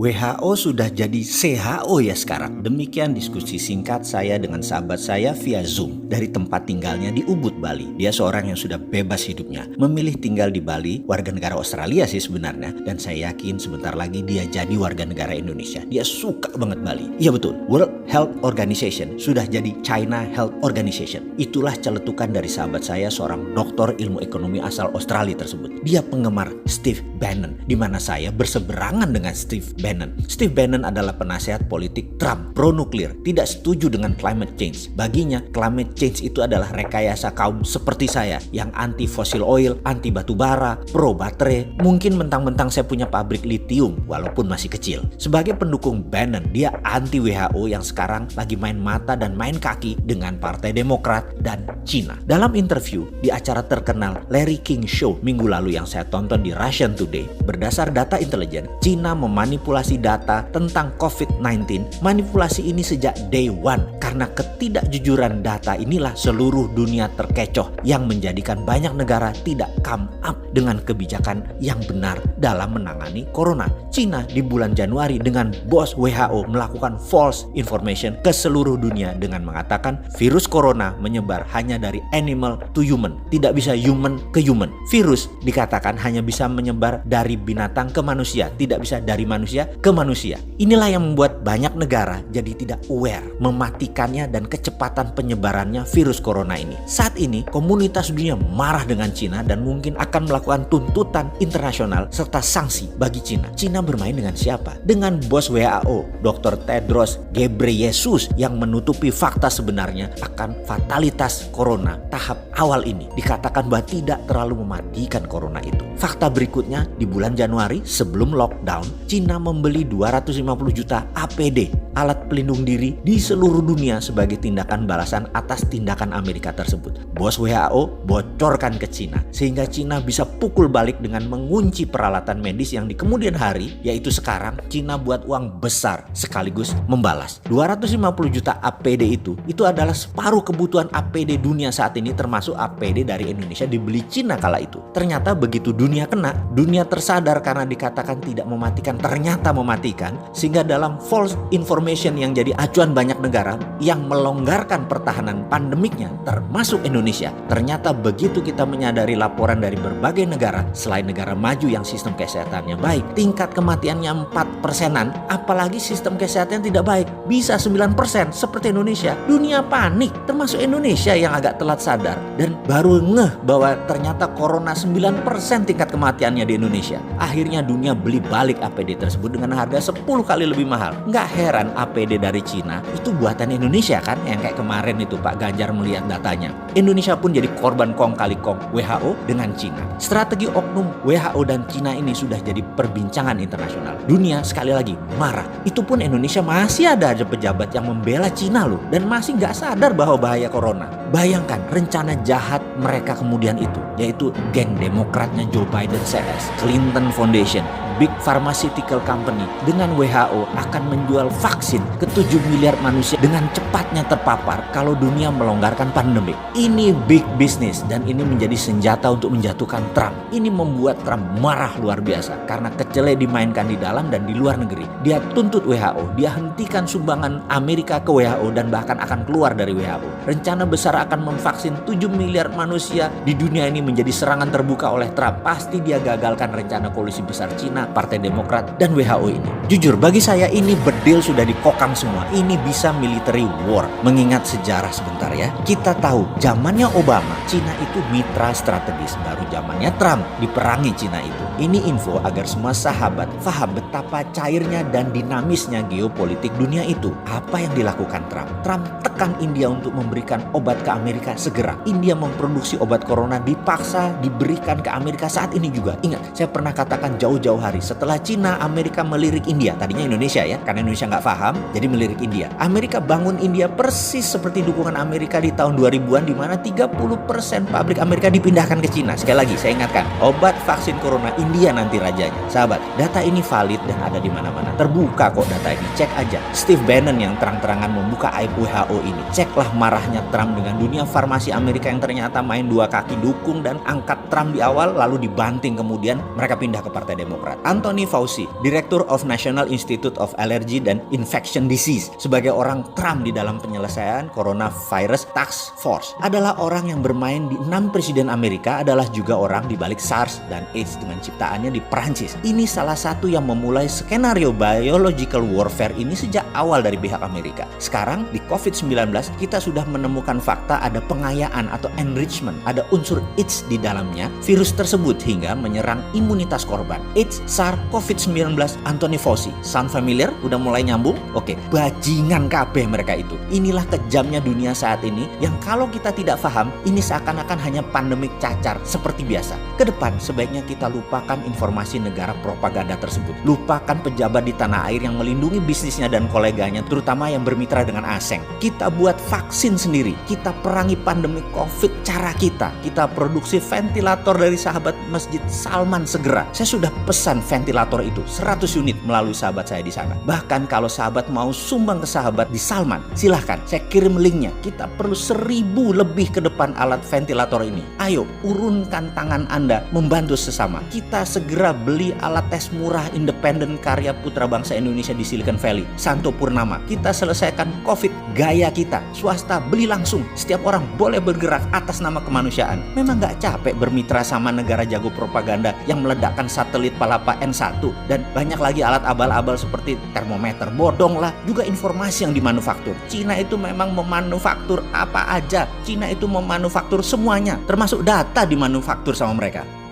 WHO sudah jadi WHO ya sekarang. Demikian diskusi singkat saya dengan sahabat saya via Zoom dari tempat tinggalnya di Ubud, Bali. Dia seorang yang sudah bebas hidupnya, memilih tinggal di Bali, warga negara Australia sih sebenarnya. Dan saya yakin sebentar lagi dia jadi warga negara Indonesia. Dia suka banget Bali. Iya betul, World Health Organization sudah jadi China Health Organization. Itulah celetukan dari sahabat saya, seorang doktor ilmu ekonomi asal Australia tersebut. Dia penggemar Steve Bannon, di mana saya berseberangan dengan Steve Bannon. Steve Bannon adalah penasihat politik Trump, pro nuklir, tidak setuju dengan climate change. Baginya, climate change itu adalah rekayasa kaum seperti saya yang anti fossil oil, anti batu bara, pro baterai. Mungkin mentang-mentang saya punya pabrik lithium walaupun masih kecil. Sebagai pendukung Bannon, dia anti WHO yang sekarang lagi main mata dan main kaki dengan Partai Demokrat dan Cina. Dalam interview di acara terkenal Larry King Show minggu lalu yang saya tonton di Russian Today, berdasar data intelijen, Cina memanipulasi data tentang COVID-19. Manipulasi ini sejak day one, karena ketidakjujuran data inilah seluruh dunia terkecoh yang menjadikan banyak negara tidak come up dengan kebijakan yang benar dalam menangani corona. Cina di bulan Januari dengan bos WHO melakukan false information ke seluruh dunia dengan mengatakan virus corona menyebar hanya dari animal to human, tidak bisa human ke human. Virus dikatakan hanya bisa menyebar dari binatang ke manusia, tidak bisa dari manusia ke manusia. Inilah yang membuat banyak negara jadi tidak aware mematikannya dan kecepatan penyebarannya virus corona ini. Saat ini komunitas dunia marah dengan Cina dan mungkin akan melakukan tuntutan internasional serta sanksi bagi Cina. Cina bermain dengan siapa? Dengan bos WHO, Dr. Tedros Ghebreyesus, yang menutupi fakta sebenarnya akan fatalitas corona tahap awal ini. Dikatakan bahwa tidak terlalu mematikan corona itu. Fakta berikutnya, di bulan Januari sebelum lockdown, Cina membeli 250 juta APD, alat pelindung diri, di seluruh dunia sebagai tindakan balasan atas tindakan Amerika tersebut. Bos WHO bocorkan ke Cina sehingga Cina bisa pukul balik dengan mengunci peralatan medis yang di kemudian hari, yaitu sekarang Cina buat uang besar sekaligus membalas. 250 juta APD itu adalah separuh kebutuhan APD dunia saat ini, termasuk APD dari Indonesia dibeli Cina kala itu. Ternyata begitu dunia kena, dunia tersadar karena dikatakan tidak mematikan, ternyata mematikan, sehingga dalam false information yang jadi acuan banyak negara yang melonggarkan pertahanan pandemiknya termasuk Indonesia. Ternyata begitu kita menyadari laporan dari berbagai negara selain negara maju yang sistem kesehatannya baik, tingkat kematiannya 4%-an, apalagi sistem kesehatan tidak baik bisa 9% seperti Indonesia. Dunia panik, termasuk Indonesia yang agak telat sadar dan baru ngeh bahwa ternyata corona 9% tingkat kematiannya di Indonesia. Akhirnya dunia beli balik APD tersebut dengan harga 10 kali lebih mahal. Nggak heran APD dari Cina itu buatan Indonesia kan, yang kayak kemarin itu Pak Ganjar melihat datanya. Indonesia pun jadi korban kong kali kong WHO dengan Cina. Strategi oknum WHO dan Cina ini sudah jadi perbincangan internasional. Dunia sekali lagi marah. Itu pun Indonesia masih ada aja pejabat yang membela Cina loh, dan masih nggak sadar bahwa bahaya corona. Bayangkan rencana jahat mereka kemudian itu, yaitu geng demokratnya Joe Biden CS, Clinton Foundation, big pharmaceutical company dengan WHO akan menjual vaksin ke 7 miliar manusia dengan cepatnya terpapar kalau dunia melonggarkan pandemi. Ini big business dan ini menjadi senjata untuk menjatuhkan Trump. Ini membuat Trump marah luar biasa karena kecele dimainkan di dalam dan di luar negeri. Dia tuntut WHO, dia hentikan sumbangan Amerika ke WHO dan bahkan akan keluar dari WHO. Rencana besar akan memvaksin 7 miliar manusia di dunia ini menjadi serangan terbuka oleh Trump. Pasti dia gagalkan rencana koalisi besar Cina, Partai Demokrat, dan WHO ini. Jujur, bagi saya ini bedil sudah dikokang semua. Ini bisa military war. Mengingat sejarah sebentar ya. Kita tahu zamannya Obama, Cina itu mitra strategis. Baru zamannya Trump diperangi Cina itu. Ini info agar semua sahabat paham betapa cairnya dan dinamisnya geopolitik dunia itu. Apa yang dilakukan Trump? Trump tekan India untuk memberikan obat ke Amerika segera. India memproduksi obat corona dipaksa diberikan ke Amerika saat ini juga. Ingat, saya pernah katakan jauh-jauh hari setelah Cina, Amerika melirik India. Tadinya Indonesia ya, karena Indonesia nggak paham, jadi melirik India. Amerika bangun India persis seperti dukungan Amerika di tahun 2000-an, di mana 30% pabrik Amerika dipindahkan ke Cina. Sekali lagi, saya ingatkan, obat vaksin corona India nanti rajanya. Sahabat, data ini valid dan ada di mana-mana. Terbuka kok data ini, cek aja. Steve Bannon yang terang-terangan membuka aib WHO ini. Ceklah marahnya Trump dengan dunia farmasi Amerika yang ternyata main dua kaki dukung dan angkat Trump di awal lalu dibanting kemudian mereka pindah ke Partai Demokrat. Anthony Fauci, Director of National Institute of Allergy and Infection Disease, sebagai orang Trump di dalam penyelesaian Coronavirus Task Force, adalah orang yang bermain di 6 presiden Amerika, adalah juga orang di balik SARS dan AIDS dengan ciptaannya di Perancis. Ini salah satu yang memulai skenario biological warfare ini sejak awal dari pihak Amerika. Sekarang di COVID-19 kita sudah menemukan fakta ada pengayaan atau enrichment, ada unsur AIDS di dalamnya virus tersebut hingga menyerang imunitas korban. AIDS, SARS, COVID-19, Anthony Fauci. Sound familiar? Udah mulai nyambung? Oke, bajingan kabeh mereka itu. Inilah kejamnya dunia saat ini yang kalau kita tidak paham, ini seakan-akan hanya pandemik cacar seperti biasa. Kedepan sebaiknya kita lupakan informasi negara propaganda tersebut. Lupakan pejabat di tanah air yang melindungi bisnisnya dan koleganya, terutama yang bermitra dengan asing. Kita buat vaksin sendiri. Kita perangi pandemi COVID cara kita. Kita produksi ventilator dari sahabat Masjid Salman segera. Saya sudah pesan ventilator itu 100 unit melalui sahabat saya di sana. Bahkan kalau sahabat mau sumbang ke sahabat di Salman, silahkan saya kirim linknya. Kita perlu 1000 lebih ke depan alat ventilator ini. Ayo urunkan tangan Anda membantu sesama. Kita segera beli alat tes murah independen karya putra bangsa Indonesia di Silicon Valley, Santo Purnama. Kita selesaikan COVID gaya kita. Swasta beli langsung. Setiap orang boleh bergerak atas nama kemanusiaan. Memang gak capek bermitra sama negara jago propaganda yang meledakkan satelit Palapa N1 dan banyak lagi alat abal-abal seperti termometer. Bodong lah, juga informasi yang dimanufaktur. Cina itu memang memanufaktur apa aja. Cina itu memanufaktur semuanya, termasuk data dimanufaktur sama mereka.